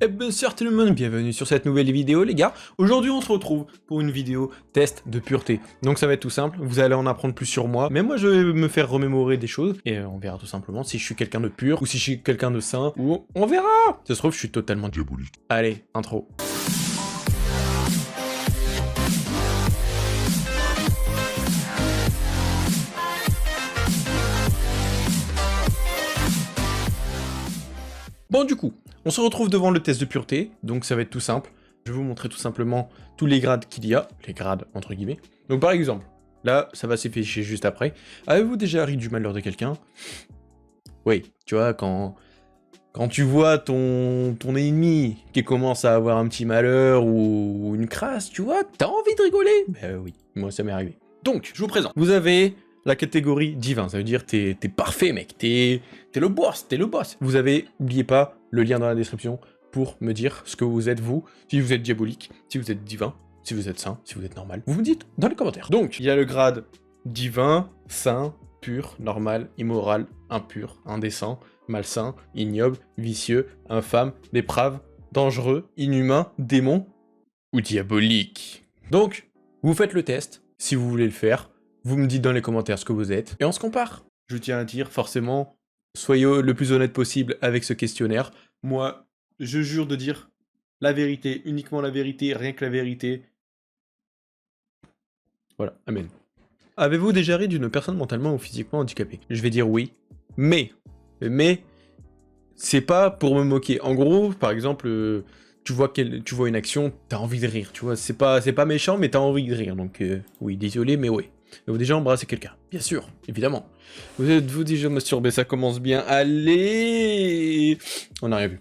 Eh ben salut tout le monde, bienvenue sur cette nouvelle vidéo les gars. Aujourd'hui on se retrouve pour une vidéo test de pureté. Donc ça va être tout simple, vous allez en apprendre plus sur moi, mais moi je vais me faire remémorer des choses, et on verra tout simplement si je suis quelqu'un de pur, ou si je suis quelqu'un de sain, ou on verra. Ça se trouve je suis totalement diabolique. Allez, intro. Bon du coup, on se retrouve devant le test de pureté, donc ça va être tout simple. Je vais vous montrer tout simplement tous les grades qu'il y a, les grades entre guillemets. Donc par exemple, là, ça va s'afficher juste après. Avez-vous déjà ri du malheur de quelqu'un? Oui, tu vois, quand tu vois ton ennemi qui commence à avoir un petit malheur ou une crasse, tu vois, t'as envie de rigoler? Ben oui, moi ça m'est arrivé. Donc, je vous présente. Vous avez la catégorie divin, ça veut dire t'es parfait mec, t'es le boss, t'es le boss. Vous avez, n'oubliez pas, le lien dans la description pour me dire ce que vous êtes vous, si vous êtes diabolique, si vous êtes divin, si vous êtes saint, si vous êtes normal. Vous me dites dans les commentaires. Donc, il y a le grade divin, saint, pur, normal, immoral, impur, indécent, malsain, ignoble, vicieux, infâme, déprave, dangereux, inhumain, démon ou diabolique. Donc, vous faites le test, si vous voulez le faire, vous me dites dans les commentaires ce que vous êtes, et on se compare. Je tiens à dire, forcément, soyez le plus honnête possible avec ce questionnaire. Moi, je jure de dire la vérité, uniquement la vérité, rien que la vérité. Voilà, amen. Avez-vous déjà ri d'une personne mentalement ou physiquement handicapée? Je vais dire oui, mais c'est pas pour me moquer. En gros, par exemple, tu vois une action, t'as envie de rire, tu vois, c'est pas méchant, mais t'as envie de rire, donc oui, désolé, mais oui. Vous déjà embrassé quelqu'un? Bien sûr, évidemment. Vous êtes-vous déjà masturbé? Ça commence bien. Allez! On n'a rien vu.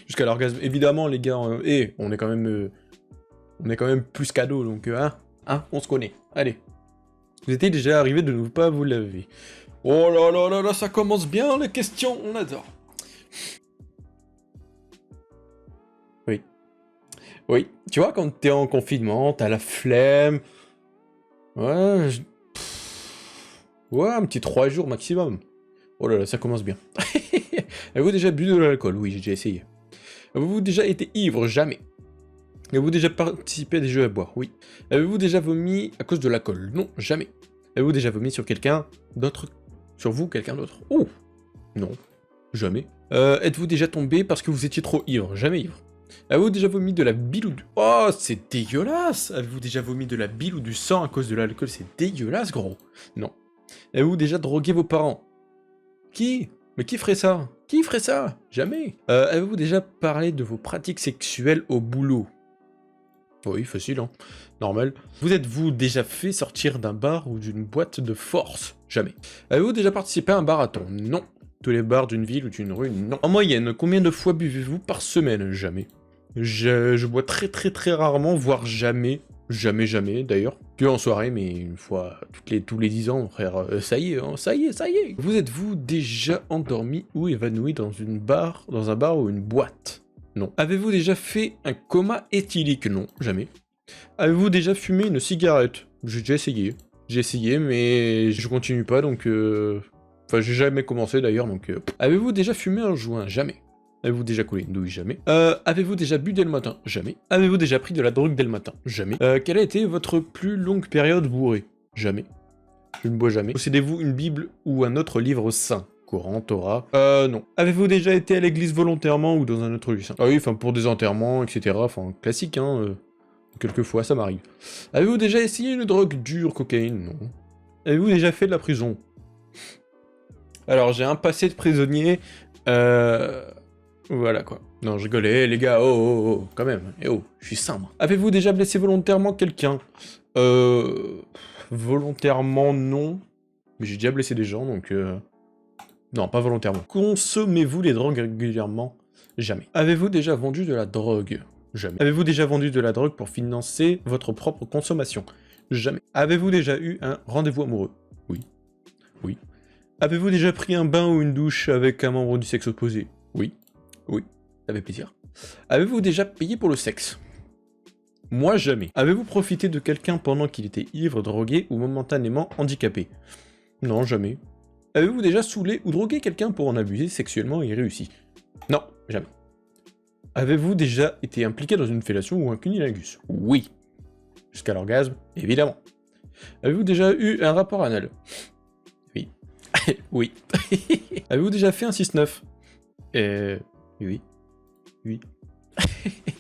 Jusqu'à l'orgasme. Évidemment, les gars, on est quand même plus cadeau, donc on se connaît. Allez. Vous étiez déjà arrivé de ne pas vous laver. Oh là là là là, ça commence bien les questions, on adore. Oui. Oui. Tu vois, quand t'es en confinement, t'as la flemme. Ouais, ouais, un petit 3 jours maximum. Oh là là, ça commence bien. Avez-vous déjà bu de l'alcool? Oui, j'ai déjà essayé. Avez-vous déjà été ivre? Jamais. Avez-vous déjà participé à des jeux à boire? Oui. Avez-vous déjà vomi à cause de l'alcool? Non, jamais. Avez-vous déjà vomi sur quelqu'un d'autre? Sur vous, quelqu'un d'autre? Oh! Non, jamais. Êtes-vous déjà tombé parce que vous étiez trop ivre? Jamais ivre. Avez-vous déjà vomi de la bile ou du... Oh, c'est dégueulasse! Avez-vous déjà vomi de la bile ou du sang à cause de l'alcool? C'est dégueulasse, gros. Non. Avez-vous déjà drogué vos parents? Qui? Mais qui ferait ça? Qui ferait ça? Jamais. Avez-vous déjà parlé de vos pratiques sexuelles au boulot? Oui, facile, hein. Normal. Vous êtes-vous déjà fait sortir d'un bar ou d'une boîte de force? Jamais. Avez-vous déjà participé à un marathon? Non. Tous les bars d'une ville ou d'une rue? Non. En moyenne, combien de fois buvez-vous par semaine? Jamais. Je bois très rarement, voire jamais. Jamais d'ailleurs. Que en soirée, mais une fois tous les 10 ans, frère. Ça y est, hein, ça y est. Vous êtes-vous déjà endormi ou évanoui dans un bar ou une boîte? Non. Avez-vous déjà fait un coma éthylique? Non, jamais. Avez-vous déjà fumé une cigarette? J'ai déjà essayé. J'ai essayé, mais je continue pas, donc... Enfin, j'ai jamais commencé d'ailleurs, donc... Avez-vous déjà fumé un joint? Jamais. Avez-vous déjà collé une douille? Jamais. Avez-vous déjà bu dès le matin? Jamais. Avez-vous déjà pris de la drogue dès le matin? Jamais. Quelle a été votre plus longue période bourrée? Jamais. Je ne bois jamais. Possédez-vous une Bible ou un autre livre saint? Coran, Torah. Non. Avez-vous déjà été à l'église volontairement ou dans un autre lieu saint? Ah oui, enfin pour des enterrements, etc. Enfin, classique, hein. Quelquefois, ça m'arrive. Avez-vous déjà essayé une drogue dure, cocaïne? Non. Avez-vous déjà fait de la prison? Alors, j'ai un passé de prisonnier. Voilà quoi. Non, je rigolais, les gars, oh, quand même. Eh oh, je suis sain, moi. Avez-vous déjà blessé volontairement quelqu'un? Volontairement, non. Mais j'ai déjà blessé des gens, donc... Non, pas volontairement. Consommez-vous les drogues régulièrement? Jamais. Avez-vous déjà vendu de la drogue? Jamais. Avez-vous déjà vendu de la drogue pour financer votre propre consommation? Jamais. Avez-vous déjà eu un rendez-vous amoureux? Oui. Oui. Avez-vous déjà pris un bain ou une douche avec un membre du sexe opposé? Oui. Oui. Ça fait plaisir. Avez-vous déjà payé pour le sexe? Moi, jamais. Avez-vous profité de quelqu'un pendant qu'il était ivre, drogué ou momentanément handicapé? Non, jamais. Avez-vous déjà saoulé ou drogué quelqu'un pour en abuser sexuellement et réussi? Non, jamais. Avez-vous déjà été impliqué dans une fellation ou un cunnilingus? Oui. Jusqu'à l'orgasme, évidemment. Avez-vous déjà eu un rapport anal? Oui. Oui. Avez-vous déjà fait un 6-9? Oui. Oui.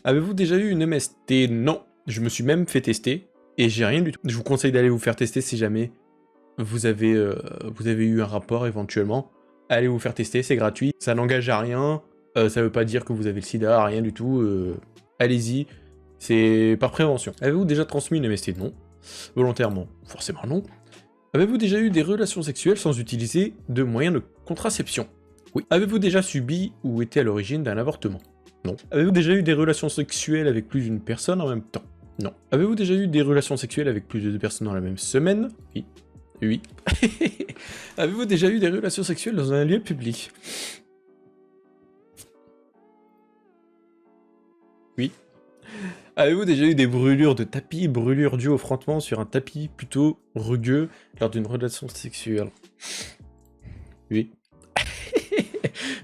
Avez-vous déjà eu une MST? Non. Je me suis même fait tester, et j'ai rien du tout. Je vous conseille d'aller vous faire tester si jamais vous avez eu un rapport éventuellement. Allez vous faire tester, c'est gratuit, ça n'engage à rien, ça veut pas dire que vous avez le sida, rien du tout, allez-y, c'est par prévention. Avez-vous déjà transmis une MST? Non. Volontairement? Forcément non. Avez-vous déjà eu des relations sexuelles sans utiliser de moyens de contraception? Oui. Avez-vous déjà subi ou été à l'origine d'un avortement? Non. Avez-vous déjà eu des relations sexuelles avec plus d'une personne en même temps? Non. Avez-vous déjà eu des relations sexuelles avec plus de personnes dans la même semaine? Oui. Oui. Avez-vous déjà eu des relations sexuelles dans un lieu public? Oui. Avez-vous déjà eu des brûlures de tapis, brûlures dues au frottement sur un tapis plutôt rugueux lors d'une relation sexuelle? Oui.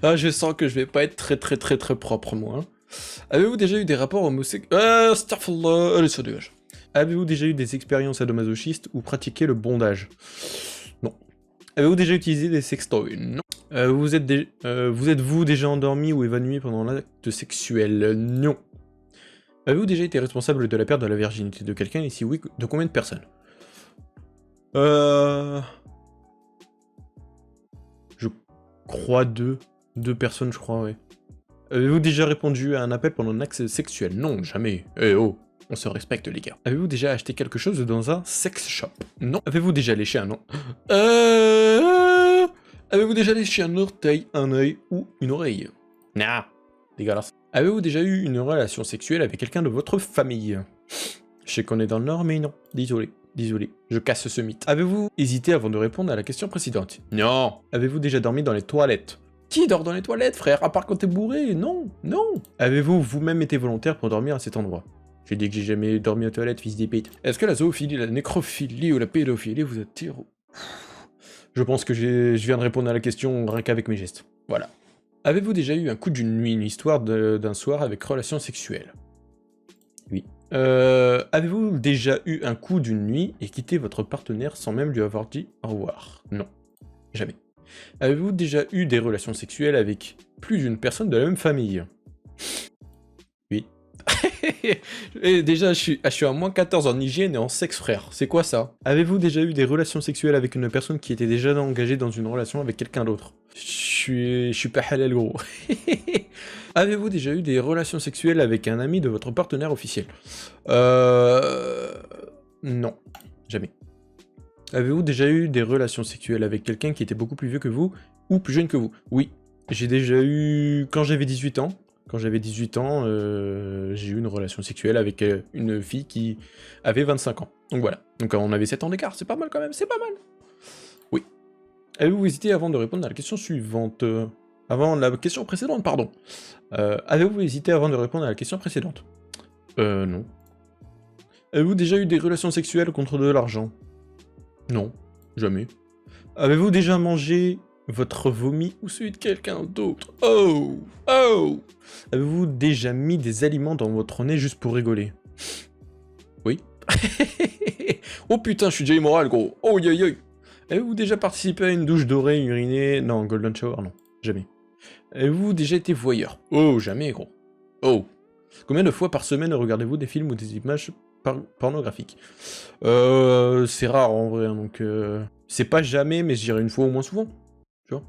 Ah, je sens que je vais pas être très propre, moi. Hein. Avez-vous déjà eu des rapports homosexuels? Astaghfirullah, allez, ça dégage. Avez-vous déjà eu des expériences sadomasochistes ou pratiqué le bondage? Non. Avez-vous déjà utilisé des sextoys? Non. Vous êtes-vous déjà endormi ou évanoui pendant l'acte sexuel? Non. Avez-vous déjà été responsable de la perte de la virginité de quelqu'un, et si oui, de combien de personnes? Je crois deux. Deux personnes, je crois, ouais. Avez-vous déjà répondu à un appel pendant un acte sexuel? Non, jamais. Eh oh, on se respecte, les gars. Avez-vous déjà acheté quelque chose dans un sex shop? Non. Avez-vous déjà léché un an? Avez-vous déjà léché un orteil, un œil ou une oreille? Nah, dégueulasse. Avez-vous déjà eu une relation sexuelle avec quelqu'un de votre famille? Je sais qu'on est dans le Nord, mais non. Désolé. Désolé, je casse ce mythe. Avez-vous hésité avant de répondre à la question précédente? Non. Avez-vous déjà dormi dans les toilettes? Qui dort dans les toilettes, frère? À part quand t'es bourré? Non, non. Avez-vous vous-même été volontaire pour dormir à cet endroit? J'ai dit que j'ai jamais dormi aux toilettes, fils d'épée. Est-ce que la zoophilie, la nécrophilie ou la pédophilie vous attire? Je pense que je viens de répondre à la question rien qu'avec mes gestes. Voilà. Avez-vous déjà eu un coup d'une nuit, une histoire d'un soir avec relation sexuelle? Oui. Avez-vous déjà eu un coup d'une nuit et quitté votre partenaire sans même lui avoir dit au revoir? Non. Jamais. Avez-vous déjà eu des relations sexuelles avec plus d'une personne de la même famille? Oui. Et déjà, je suis à moins 14 en hygiène et en sexe, frère. C'est quoi ça? Avez-vous déjà eu des relations sexuelles avec une personne qui était déjà engagée dans une relation avec quelqu'un d'autre? Je suis pas halal, gros. Avez-vous déjà eu des relations sexuelles avec un ami de votre partenaire officiel? Non. Jamais. Avez-vous déjà eu des relations sexuelles avec quelqu'un qui était beaucoup plus vieux que vous ou plus jeune que vous? Oui. J'ai déjà eu... Quand j'avais 18 ans, j'ai eu une relation sexuelle avec une fille qui avait 25 ans. Donc voilà. Donc on avait 7 ans d'écart, c'est pas mal quand même, c'est pas mal. Oui. Avez-vous hésité avant de répondre à la question suivante? Avant la question précédente, pardon. Avez-vous hésité avant de répondre à la question précédente? Non. Avez-vous déjà eu des relations sexuelles contre de l'argent? Non, jamais. Avez-vous déjà mangé votre vomi ou celui de quelqu'un d'autre? Oh! Oh! Avez-vous déjà mis des aliments dans votre nez juste pour rigoler? Oui. Oh putain, je suis déjà immoral, gros. Oh, yo, yo. Avez-vous déjà participé à une douche dorée, urinée? Non, golden shower, non. Jamais. Avez-vous déjà été voyeur? Oh, jamais, gros. Oh. Combien de fois par semaine regardez-vous des films ou des images pornographiques? C'est rare en vrai, hein, donc c'est pas jamais, mais je dirais une fois au moins souvent. Tu vois?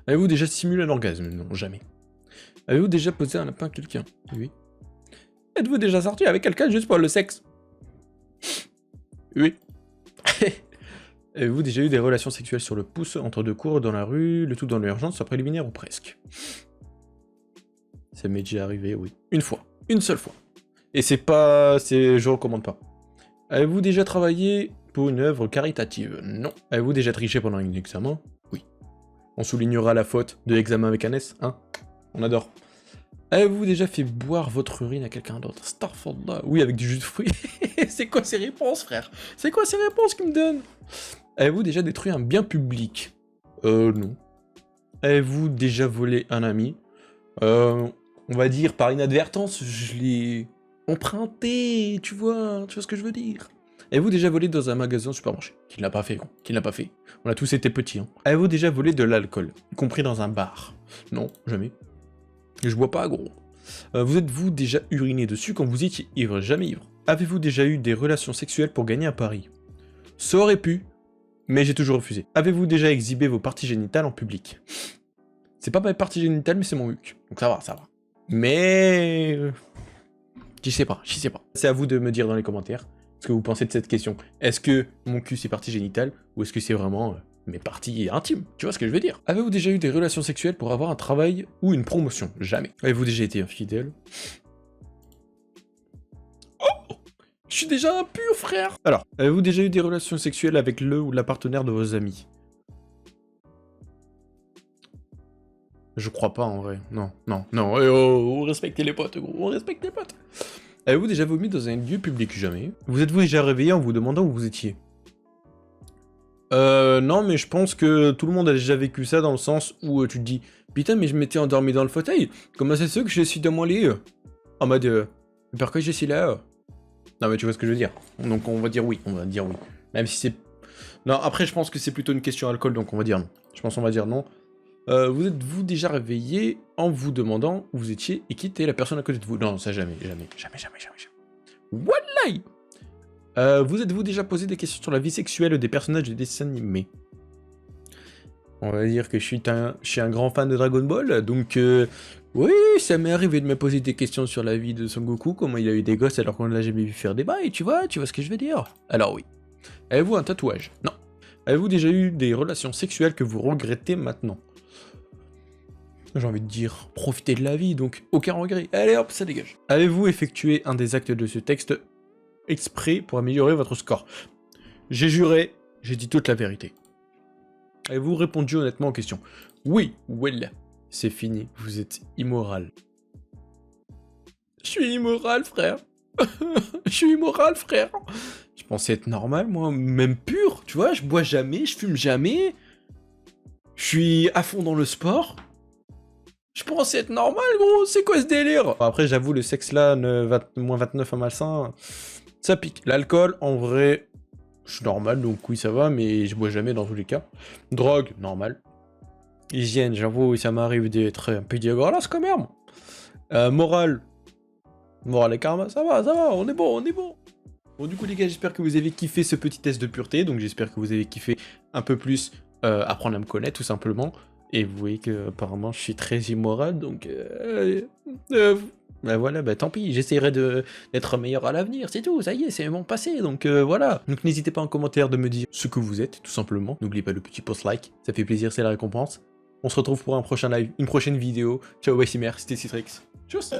Avez-vous déjà simulé un orgasme? Non, jamais. Avez-vous déjà posé un lapin à quelqu'un? Oui. Êtes-vous déjà sorti avec quelqu'un juste pour le sexe? Oui. Avez-vous déjà eu des relations sexuelles sur le pouce, entre deux cours, dans la rue, le tout dans l'urgence, sans préliminaire ou presque? Ça m'est déjà arrivé, oui. Une fois. Une seule fois. Et je recommande pas. Avez-vous déjà travaillé pour une œuvre caritative? Non. Avez-vous déjà triché pendant un examen? Oui. On soulignera la faute de l'examen avec un S, hein? On adore. Avez-vous déjà fait boire votre urine à quelqu'un d'autre? Starfall, oui, avec du jus de fruits. C'est quoi ces réponses, frère? C'est quoi ces réponses qu'il me donne? Avez-vous déjà détruit un bien public? Non. Avez-vous déjà volé un ami? on va dire par inadvertance, je l'ai emprunté, tu vois ce que je veux dire. Avez-vous déjà volé dans un magasin supermarché? Qui ne l'a pas fait, gros. Qui ne l'a pas fait? On a tous été petits, hein. Avez-vous déjà volé de l'alcool, y compris dans un bar? Non, jamais. Je bois pas, gros. Vous êtes-vous déjà uriné dessus quand vous étiez ivre? Jamais ivre. Avez-vous déjà eu des relations sexuelles pour gagner un pari? Ça aurait pu, mais j'ai toujours refusé. Avez-vous déjà exhibé vos parties génitales en public? C'est pas mes parties génitales, mais c'est mon huc. Donc ça va, ça va. Mais... j'y sais pas. C'est à vous de me dire dans les commentaires ce que vous pensez de cette question. Est-ce que mon cul c'est partie génitale, ou est-ce que c'est vraiment mes parties intimes? Tu vois ce que je veux dire? Avez-vous déjà eu des relations sexuelles pour avoir un travail ou une promotion? Jamais. Avez-vous déjà été infidèle? Oh, je suis déjà impur, frère! Alors, avez-vous déjà eu des relations sexuelles avec le ou la partenaire de vos amis? Je crois pas en vrai. Non. Eh oh, respectez les potes, gros. Respectez les potes. Avez-vous déjà vomi dans un lieu public? Jamais. Vous êtes-vous déjà réveillé en vous demandant où vous étiez? Non, mais je pense que tout le monde a déjà vécu ça dans le sens où tu te dis putain, mais je m'étais endormi dans le fauteuil. Comment c'est ça que je suis dans mon lit? En mode pourquoi je suis là? Non, mais tu vois ce que je veux dire. Donc on va dire oui. Même si c'est. Non, après, je pense que c'est plutôt une question alcool, donc on va dire non. Je pense qu'on va dire non. Vous êtes-vous déjà réveillé en vous demandant où vous étiez et qui était la personne à côté de vous? Non, ça jamais. Wallahi! Vous êtes-vous déjà posé des questions sur la vie sexuelle des personnages des dessins animés? On va dire que je suis un grand fan de Dragon Ball, donc oui, ça m'est arrivé de me poser des questions sur la vie de Son Goku, comment il a eu des gosses alors qu'on ne l'a jamais vu faire des bails, tu vois ce que je veux dire? Alors oui. Avez-vous un tatouage? Non. Avez-vous déjà eu des relations sexuelles que vous regrettez maintenant? J'ai envie de dire, profitez de la vie, donc aucun regret. Allez hop, ça dégage. Avez-vous effectué un des actes de ce texte exprès pour améliorer votre score? J'ai juré, j'ai dit toute la vérité. Avez-vous répondu honnêtement aux questions? Oui, well, c'est fini, vous êtes immoral. Je suis immoral, frère. Je suis immoral, frère. Je pensais être normal, moi, même pur, tu vois, je bois jamais, je fume jamais. Je suis à fond dans le sport. Je pensais être normal, gros, c'est quoi ce délire? Après, j'avoue, le sexe là, moins 29 à malsain, ça pique. L'alcool, en vrai, je suis normal, donc oui, ça va, mais je bois jamais dans tous les cas. Drogue, normal. Hygiène, j'avoue, ça m'arrive d'être un peu dégueulasse quand même. Morale et karma, ça va, on est bon. Bon, du coup, les gars, j'espère que vous avez kiffé ce petit test de pureté, donc j'espère que vous avez kiffé un peu plus apprendre à me connaître, tout simplement. Et vous voyez que apparemment je suis très immoral, donc bah voilà, bah tant pis, j'essaierai d'être meilleur à l'avenir, c'est tout, ça y est, c'est mon passé, donc voilà. Donc n'hésitez pas en commentaire de me dire ce que vous êtes, tout simplement. N'oubliez pas le petit post like, ça fait plaisir, c'est la récompense. On se retrouve pour un prochain live, une prochaine vidéo. Ciao, Wassimer, c'était Citrix. Tchuss.